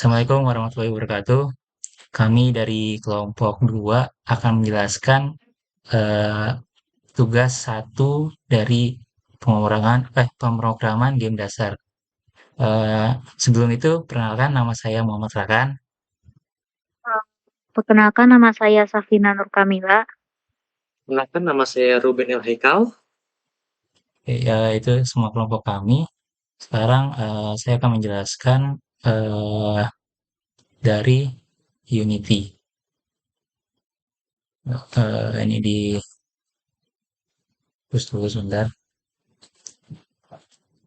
Assalamualaikum warahmatullahi wabarakatuh. Kami dari kelompok 2 akan menjelaskan eh, tugas satu dari pemrograman game dasar. Eh, Sebelum itu, perkenalkan nama saya Muhammad Rakan. Perkenalkan nama saya Safina Nur Kamila. Kenalkan nama saya Ruben El Haikal. Itu semua kelompok kami. Sekarang saya akan menjelaskan dari Unity. Ini di terus dulu sebentar.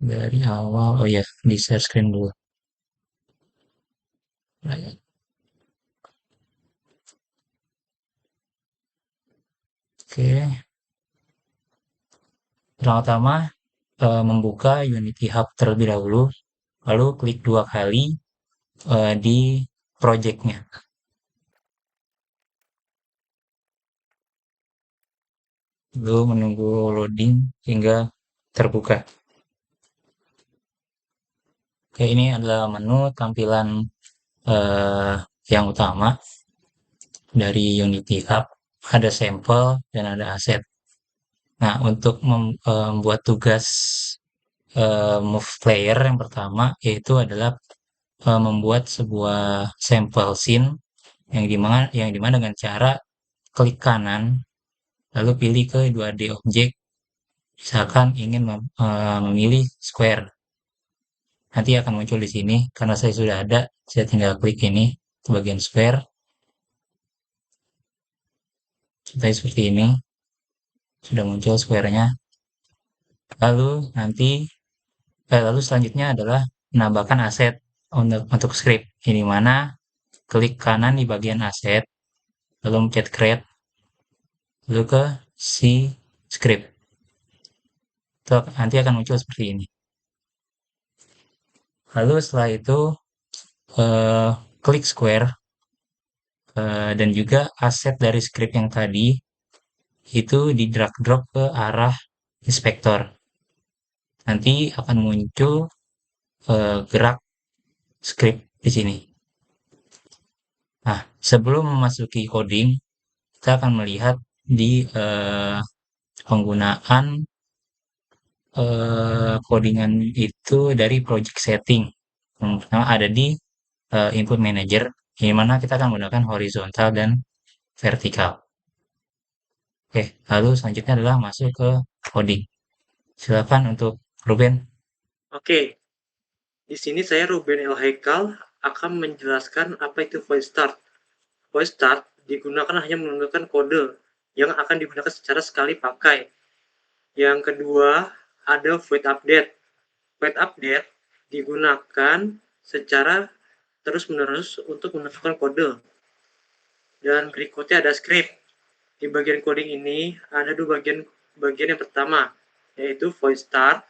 Dari awal, oh ya, di share screen dulu. Oke, pertama-tama membuka Unity Hub terlebih dahulu, lalu klik 2 kali di project-nya, lalu menunggu loading hingga terbuka. Oke, ini adalah menu tampilan eh, yang utama dari Unity Hub. Ada sampel dan ada aset. Nah, untuk membuat tugas move player yang pertama yaitu adalah membuat sebuah sampel scene yang dimana dengan cara klik kanan lalu pilih ke 2D objek, misalkan ingin memilih square, nanti akan muncul di sini. Karena saya sudah ada, saya tinggal klik ini ke bagian square. Contohnya seperti ini, sudah muncul square-nya. Lalu selanjutnya adalah menambahkan aset untuk script, ini mana klik kanan di bagian aset lalu mencet create, lalu ke si script. Itu nanti akan muncul seperti ini. Lalu setelah itu eh, klik square, dan juga aset dari script yang tadi itu di drag drop ke arah inspektor. Nanti akan muncul gerak script di sini. Nah, sebelum memasuki coding, kita akan melihat di penggunaan codingan itu dari project setting. Yang pertama ada di input manager, di mana kita akan menggunakan horizontal dan vertikal. Oke, lalu selanjutnya adalah masuk ke coding. Silakan untuk Ruben. Oke, di sini saya Ruben El Haikal akan menjelaskan apa itu voice start. Voice start digunakan hanya menggunakan kode yang akan digunakan secara sekali pakai. Yang kedua, ada void update. Void update digunakan secara terus-menerus untuk menentukan kode. Dan berikutnya ada script. Di bagian coding ini ada dua bagian yang pertama, yaitu void start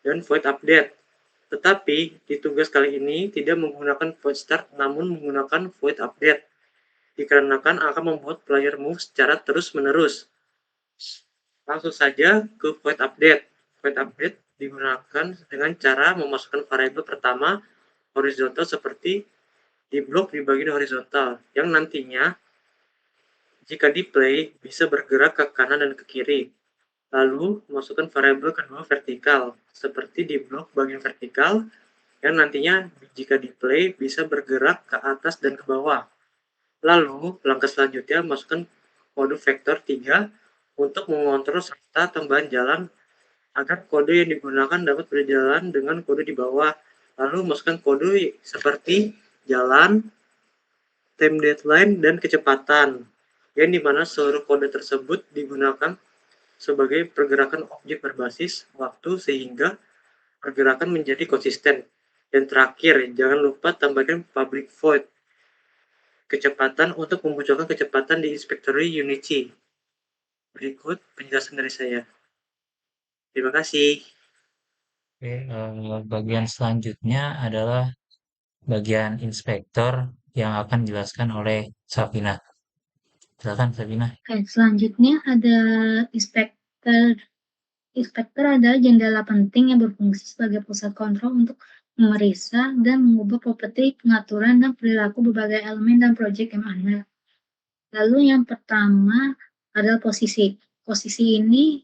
dan void update. Tetapi di tugas kali ini tidak menggunakan void start namun menggunakan void update, dikarenakan akan membuat player move secara terus-menerus. Langsung saja ke void update. Void update digunakan dengan cara memasukkan variabel pertama horizontal seperti di blok di bagian horizontal, yang nantinya jika di play bisa bergerak ke kanan dan ke kiri. Lalu masukkan variabel kedua vertikal seperti di blok bagian vertikal, yang nantinya jika di play bisa bergerak ke atas dan ke bawah. Lalu langkah selanjutnya masukkan kode vektor 3 untuk mengontrol serta tambahan jalan agar kode yang digunakan dapat berjalan dengan kode di bawah. Lalu masukkan kode seperti jalan, time deadline, dan kecepatan, yang dimana seluruh kode tersebut digunakan sebagai pergerakan objek berbasis waktu sehingga pergerakan menjadi konsisten. Dan terakhir, jangan lupa tambahkan public void kecepatan untuk memunculkan kecepatan di inspektori Unity. Berikut penjelasan dari saya. Terima kasih. Oke, bagian selanjutnya adalah bagian inspektor yang akan dijelaskan oleh Safina. Silakan Safina. Oke, selanjutnya ada inspektor. Inspektor adalah jendela penting yang berfungsi sebagai pusat kontrol untuk memeriksa, dan mengubah properti, pengaturan, dan perilaku berbagai elemen dan proyek yang ada. Lalu yang pertama adalah posisi. Posisi ini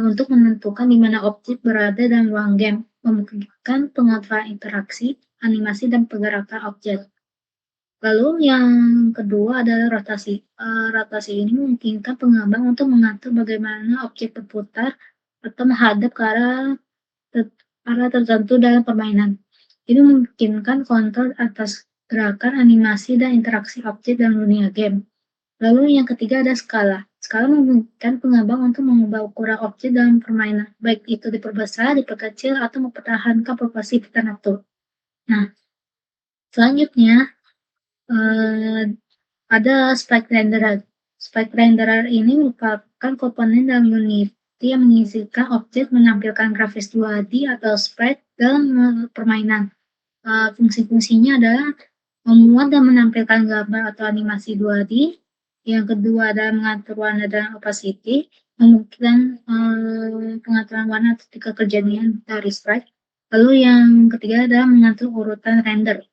untuk menentukan di mana objek berada dalam ruang game, memungkinkan pengaturan interaksi, animasi, dan pergerakan objek. Lalu yang kedua adalah rotasi. Rotasi ini memungkinkan pengembang untuk mengatur bagaimana objek berputar atau menghadap ke arah tertentu dalam permainan. Ini memungkinkan kontrol atas gerakan, animasi, dan interaksi objek dalam dunia game. Lalu yang ketiga ada skala. Skala memungkinkan pengembang untuk mengubah ukuran objek dalam permainan, baik itu diperbesar, diperkecil, atau mempertahankan proporsi tertentu. Nah, selanjutnya ada sprite renderer. Sprite renderer ini merupakan komponen dalam Unity yang mengizinkan objek menampilkan grafis 2D atau sprite dalam permainan. Fungsi-fungsinya adalah memuat dan menampilkan gambar atau animasi 2D. Yang kedua adalah mengatur warna dan opacity, memungkinkan pengaturan warna ketika kejadian dari sprite. Lalu yang ketiga adalah mengatur urutan render.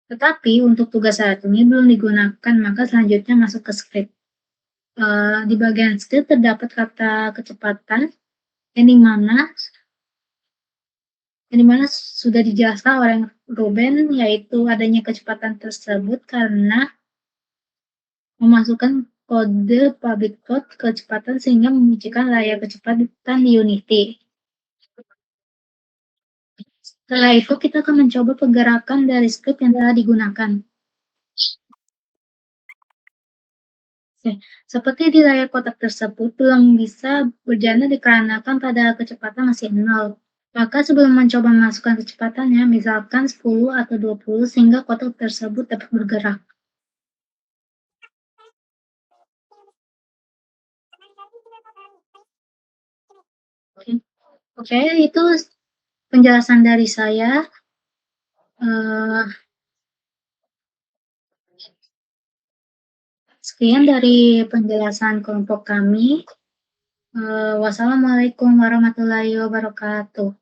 Tetapi untuk tugas saat ini belum digunakan, maka selanjutnya masuk ke script. Di bagian script terdapat kata kecepatan yang dimana sudah dijelaskan oleh Ruben, yaitu adanya kecepatan tersebut karena memasukkan kode public code kecepatan sehingga memunculkan layar kecepatan di Unity. Setelah itu kita akan mencoba pergerakan dari script yang telah digunakan. Seperti di layar kotak tersebut belum bisa berjalan dikarenakan pada kecepatan masih 0. Maka sebelum mencoba memasukkan kecepatannya, misalkan 10 atau 20 sehingga kotak tersebut dapat bergerak. Oke, itu penjelasan dari saya. Sekian dari penjelasan kelompok kami. Wassalamualaikum warahmatullahi wabarakatuh.